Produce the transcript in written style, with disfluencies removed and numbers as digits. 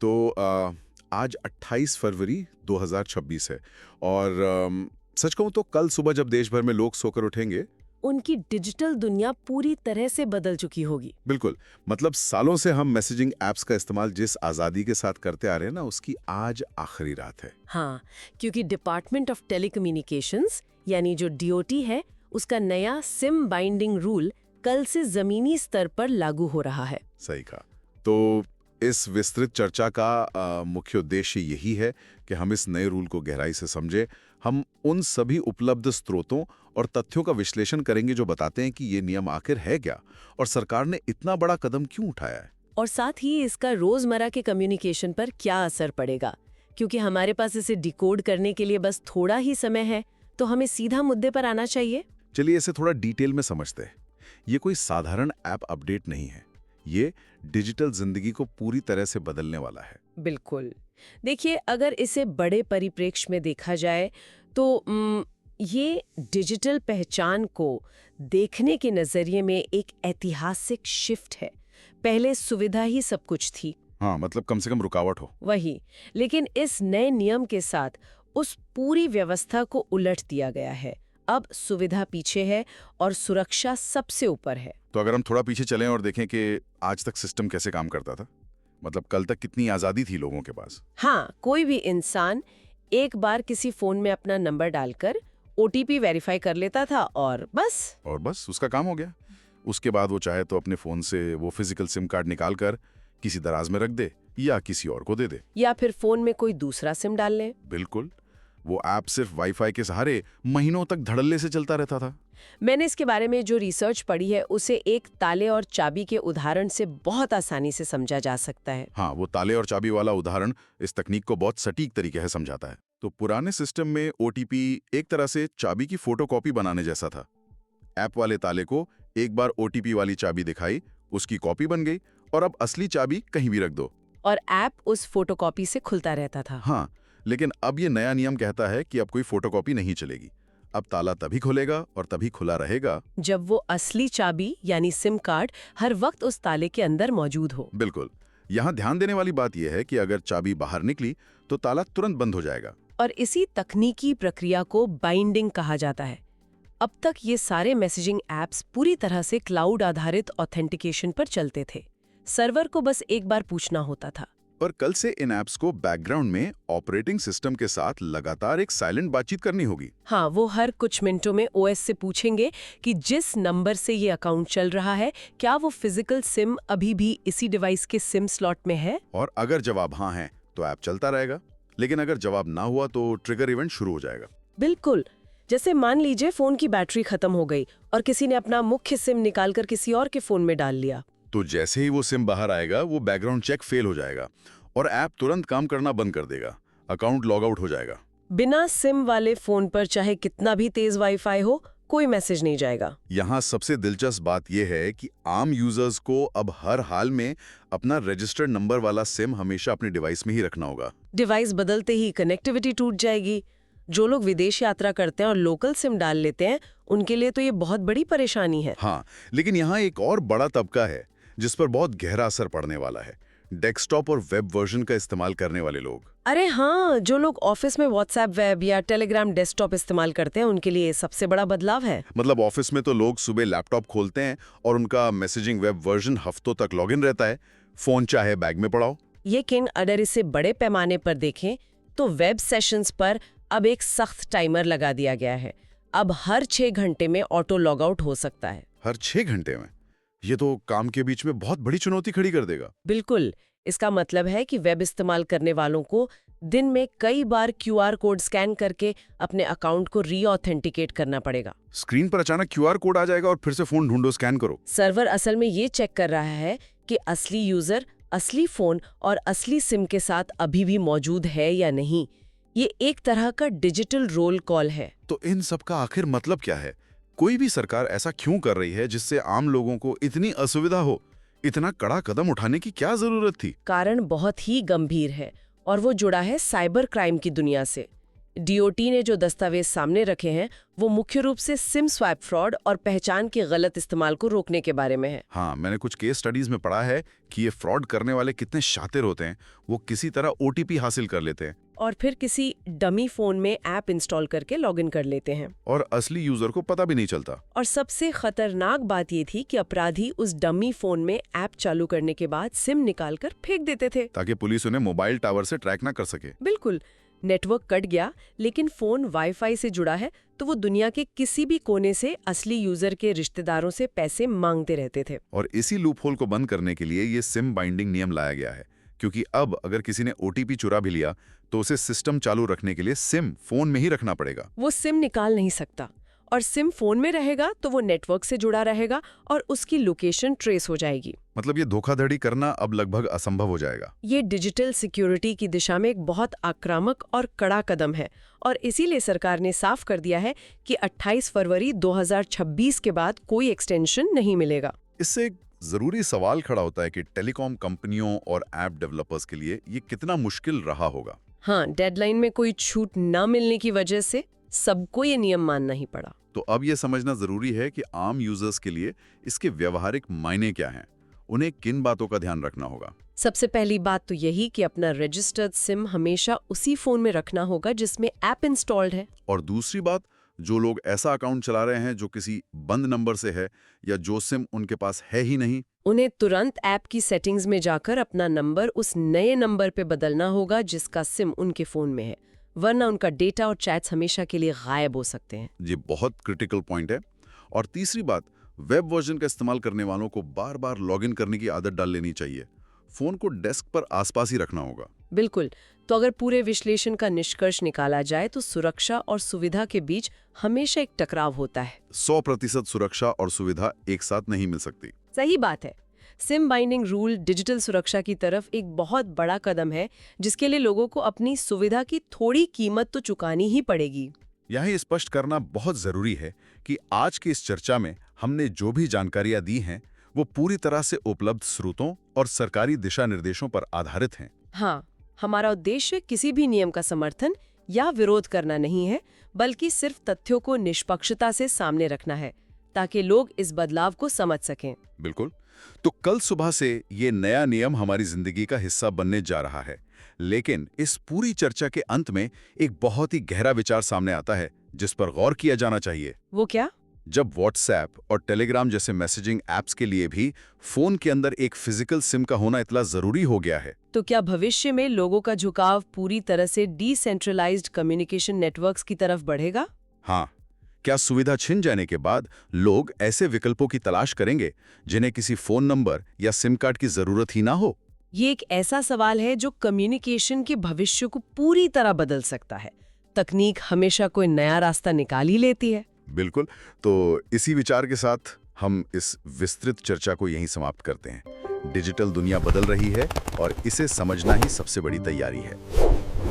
तो आज 28 फरवरी 2026 है और सच कहूं तो कल सुबह जब देश भर में लोग सोकर उठेंगे। उनकी डिजिटल दुनिया पूरी तरह से बदल चुकी होगी। बिल्कुल, मतलब सालों से हम मैसेजिंग ऐप्स का इस्तेमाल जिस आज़ादी के साथ करते आ रहे हैं ना, उसकी आज आखिरी रात है। हाँ, क्योंकि डिपार्टमेंट ऑफ टेलीकम्युनिकेशंस यानी जो डीओटी है, उसका नया सिम बाइंडिंग रूल कल से जमीनी स्तर पर लागू हो रहा है। सही कहा। तो इस विस्तृत चर्चा का मुख्य उद्देश्य यही है कि हम इस नए रूल को गहराई से समझें। हम उन सभी उपलब्ध स्रोतों और तथ्यों का विश्लेषण करेंगे जो बताते हैं कि ये नियम आखिर है क्या और सरकार ने इतना बड़ा कदम क्यों उठाया है। और साथ ही इसका रोजमर्रा के कम्युनिकेशन पर क्या असर पड़ेगा, क्योंकि हमारे पास इसे डिकोड करने के लिए बस थोड़ा ही समय है, तो हमें सीधा मुद्दे पर आना चाहिए। चलिए इसे थोड़ा डिटेल में समझते हैं। ये कोई साधारण ऐप अपडेट नहीं है, ये डिजिटल जिंदगी को पूरी तरह से बदलने वाला है। बिल्कुल। देखिए, अगर इसे बड़े परिप्रेक्ष्य में देखा जाए तो ये डिजिटल पहचान को देखने के नजरिए में एक ऐतिहासिक शिफ्ट है। पहले सुविधा ही सब कुछ थी। हाँ, मतलब कम से कम रुकावट हो। वही, लेकिन इस नए नियम के साथ उस पूरी व्यवस्था को उलट दिया गया है। अब सुविधा पीछे है और सुरक्षा सबसे ऊपर है। तो अगर हम थोड़ा पीछे चलें और देखें कि आज तक सिस्टम कैसे काम करता था, मतलब कल तक कितनी आज़ादी थी लोगों के पास। हाँ, कोई भी इंसान एक बार किसी फोन में अपना नंबर डालकर ओटीपी वेरीफाई कर लेता था और बस उसका काम हो गया। उसके बाद वो चाहे तो अपने फ़ोन से वो फिजिकल सिम कार्ड निकाल कर किसी दराज में रख दे या किसी और को दे दे, या फिर फोन में कोई दूसरा सिम डाल ले। बिल्कुल, वो ऐप सिर्फ वाईफाई के सहारे महीनों तक धड़ल्ले से चलता रहता था। मैंने इसके बारे में जो रिसर्च पढ़ी है उसे एक ताले और चाबी के उदाहरण से बहुत आसानी से समझा जा सकता है। हाँ, वो ताले और चाबी वाला उदाहरण इस तकनीक को बहुत सटीक तरीके से समझाता है। तो पुराने सिस्टम में ओटीपी एक तरह से चाबी की फोटोकॉपी बनाने जैसा था। ऐप वाले ताले को एक बार ओटीपी वाली चाबी दिखाई, उसकी कॉपी बन गई और अब असली चाबी कहीं भी रख दो और ऐप उस फोटोकॉपी से खुलता रहता था। हाँ, लेकिन अब ये नया नियम कहता है कि अब कोई फोटोकॉपी नहीं चलेगी। अब ताला तभी खुलेगा और तभी खुला रहेगा जब वो असली चाबी यानी सिम कार्ड हर वक्त उस ताले के अंदर मौजूद हो। बिल्कुल। यहाँ ध्यान देने वाली बात यह है कि अगर चाबी बाहर निकली तो ताला तुरंत बंद हो जाएगा। और इसी तकनीकी प्रक्रिया को बाइंडिंग कहा जाता है। अब तक ये सारे मैसेजिंग ऐप्स पूरी तरह से क्लाउड आधारित ऑथेंटिकेशन पर चलते थे। सर्वर को बस एक बार पूछना होता था। पर कल से इन ऐप्स को बैकग्राउंड में ऑपरेटिंग सिस्टम के साथ लगातार एक साइलेंट बातचीत करनी होगी। हाँ, वो हर कुछ मिनटों में ओएस से पूछेंगे कि जिस नंबर से ये अकाउंट चल रहा है, क्या वो फिजिकल सिम अभी भी इसी डिवाइस के सिम स्लॉट में है। और अगर जवाब हाँ है तो ऐप चलता रहेगा, लेकिन अगर जवाब ना हुआ तो ट्रिगर इवेंट शुरू हो जाएगा। बिल्कुल, जैसे मान लीजिए फोन की बैटरी खत्म हो गई और किसी ने अपना मुख्य सिम निकालकर किसी और के फोन में डाल लिया। तो जैसे ही वो सिम बाहर आएगा, वो बैकग्राउंड चेक फेल हो जाएगा और ऐप तुरंत काम करना बंद कर देगा। अकाउंट लॉग आउट हो जाएगा। बिना सिम वाले फोन पर चाहे कितना भी तेज वाईफाई हो, कोई मैसेज नहीं जाएगा। यहाँ सबसे दिलचस्प बात यह है कि आम यूजर्स को अब हर हाल में अपना रजिस्टर्ड नंबर वाला सिम हमेशा अपने डिवाइस में ही रखना होगा। डिवाइस बदलते ही कनेक्टिविटी टूट जाएगी। जो लोग विदेश यात्रा करते हैं और लोकल सिम डाल लेते हैं, उनके लिए तो ये बहुत बड़ी परेशानी है। हाँ, लेकिन यहाँ एक और बड़ा तबका है जिस पर बहुत गहरा असर पड़ने वाला है। डेस्कटॉप और वेब वर्जन का इस्तेमाल करने वाले लोग। अरे हाँ, जो लोग ऑफिस में व्हाट्सएप वेब या टेलीग्राम डेस्कटॉप इस्तेमाल करते हैं, उनके लिए सबसे बड़ा बदलाव है। मतलब ऑफिस में तो लोग सुबह लैपटॉप खोलते हैं और उनका मैसेजिंग वेब वर्जन हफ्तों तक लॉगिन रहता है, फोन चाहे बैग में पड़ाओ। लेकिन अगर इसे बड़े पैमाने पर देखें तो वेब सेशंस पर अब एक सख्त टाइमर लगा दिया गया है। अब हर 6 घंटे में ऑटो लॉग आउट हो सकता है। हर 6 घंटे में? ये तो काम के बीच में बहुत बड़ी चुनौती खड़ी कर देगा। बिल्कुल, इसका मतलब है कि वेब इस्तेमाल करने वालों को दिन में कई बार क्यूआर कोड स्कैन करके अपने अकाउंट को रीऑथेंटिकेट करना पड़ेगा। स्क्रीन पर अचानक क्यूआर कोड आ जाएगा और फिर से फोन ढूंढो, स्कैन करो। सर्वर असल में ये चेक कर रहा है कि असली यूजर असली फोन और असली सिम के साथ अभी भी मौजूद है या नहीं। ये एक तरह का डिजिटल रोल कॉल है। तो इन सब का आखिर मतलब क्या है? कोई भी सरकार ऐसा क्यों कर रही है जिससे आम लोगों को इतनी असुविधा हो? इतना कड़ा कदम उठाने की क्या जरूरत थी? कारण बहुत ही गंभीर है और वो जुड़ा है साइबर क्राइम की दुनिया से। डीओटी ने जो दस्तावेज सामने रखे हैं वो मुख्य रूप से सिम स्वैप फ्रॉड और पहचान के गलत इस्तेमाल को रोकने के बारे में है। हाँ, मैंने कुछ केस स्टडीज में पढ़ा है कि ये फ्रॉड करने वाले कितने शातिर होते हैं। वो किसी तरह ओटीपी हासिल कर लेते हैं और फिर किसी डमी फोन में ऐप इंस्टॉल करके लॉगिन कर लेते हैं। और असली यूजर को पता भी नहीं चलता। और सबसे खतरनाक बात ये थी कि अपराधी उस डमी फोन में ऐप चालू करने के बाद सिम निकालकर फेंक देते थे, ताकि पुलिस उन्हें मोबाइल टावर से ट्रैक ना कर सके। बिल्कुल। नेटवर्क कट गया लेकिन फोन वाईफाई से जुड़ा है तो वो दुनिया के किसी भी कोने से असली यूजर के रिश्तेदारों से पैसे मांगते रहते थे। और इसी लूपहोल को बंद करने के लिए ये सिम बाइंडिंग नियम लाया गया है, क्योंकि अब अगर किसी ने ओटीपी चुरा भी लिया तो उसे सिस्टम चालू रखने के लिए सिम फोन में ही रखना पड़ेगा। वो सिम निकाल नहीं सकता और सिम फोन में रहेगा तो वो नेटवर्क से जुड़ा रहेगा और उसकी लोकेशन ट्रेस हो जाएगी। मतलब ये धोखाधड़ी करना अब लगभग असंभव हो जाएगा। ये डिजिटल सिक्योरिटी की दिशा में एक बहुत आक्रामक और कड़ा कदम है और इसीलिए सरकार ने साफ कर दिया है कि 28 फरवरी 2026 के बाद कोई एक्सटेंशन नहीं मिलेगा। इससे एक जरूरी सवाल खड़ा होता है कि टेलीकॉम कंपनियों और ऐप डेवलपर्स के लिए ये कितना मुश्किल रहा होगा। हाँ, डेडलाइन में कोई छूट न मिलने की वजह से सबको ये नियम मानना ही पड़ा। तो अब ये समझना जरूरी है कि आम यूजर्स के लिए इसके व्यवहारिक मायने क्या हैं, उन्हें किन बातों का ध्यान रखना होगा। सबसे पहली बात तो यही कि अपना रजिस्टर्ड सिम हमेशा उसी फोन में रखना होगा जिसमें ऐप इंस्टॉल्ड है। और दूसरी बात, जो लोग ऐसा अकाउंट चला रहे हैं जो किसी बंद नंबर से है या जो सिम उनके पास है ही नहीं, उन्हें तुरंत ऐप की सेटिंग्स में जाकर अपना नंबर उस नए नंबर पे बदलना होगा जिसका सिम उनके फोन में है, वरना उनका डेटा और चैट्स हमेशा के लिए गायब हो सकते हैं। ये बहुत क्रिटिकल पॉइंट है। और तीसरी बात, वेब वर्जन का इस्तेमाल करने वालों को बार बार लॉगिन करने की आदत डाल लेनी चाहिए। फोन को डेस्क पर आसपास ही रखना होगा। बिल्कुल। तो अगर पूरे विश्लेषण का निष्कर्ष निकाला जाए तो सुरक्षा और सुविधा के बीच हमेशा एक टकराव होता है। 100% सुरक्षा और सुविधा एक साथ नहीं मिल सकती। सही बात है। सिम बाइंडिंग रूल डिजिटल सुरक्षा की तरफ एक बहुत बड़ा कदम है जिसके लिए लोगों को अपनी सुविधा की थोड़ी कीमत तो चुकानी ही पड़ेगी। यही स्पष्ट करना बहुत जरूरी है कि आज की इस चर्चा में हमने जो भी जानकारियां दी हैं वो पूरी तरह से उपलब्ध स्रोतों और सरकारी दिशा निर्देशों पर आधारित हैं। हाँ, हमारा उद्देश्य किसी भी नियम का समर्थन या विरोध करना नहीं है, बल्कि सिर्फ तथ्यों को निष्पक्षता से सामने रखना है ताकि लोग इस बदलाव को समझ सकें। बिल्कुल। तो कल सुबह से ये नया नियम हमारी जिंदगी का हिस्सा बनने जा रहा है, लेकिन इस पूरी चर्चा के अंत में एक बहुत ही गहरा विचार सामने आता है जिस पर गौर किया जाना चाहिए। वो क्या? जब व्हाट्सएप और टेलीग्राम जैसे मैसेजिंग ऐप्स के लिए भी फोन के अंदर एक फिजिकल सिम का होना इतना जरूरी हो गया है, तो क्या भविष्य में लोगों का झुकाव पूरी तरह से डिसेंट्रलाइज्ड कम्युनिकेशन नेटवर्क्स की तरफ बढ़ेगा? हाँ, क्या सुविधा छिन जाने के बाद लोग ऐसे विकल्पों की तलाश करेंगे जिन्हें किसी फोन नंबर या सिम कार्ड की जरूरत ही ना हो? ये एक ऐसा सवाल है जो कम्युनिकेशन के भविष्य को पूरी तरह बदल सकता है। तकनीक हमेशा कोई नया रास्ता निकाल ही लेती है। बिल्कुल। तो इसी विचार के साथ हम इस विस्तृत चर्चा को यहीं समाप्त करते हैं। डिजिटल दुनिया बदल रही है और इसे समझना ही सबसे बड़ी तैयारी है।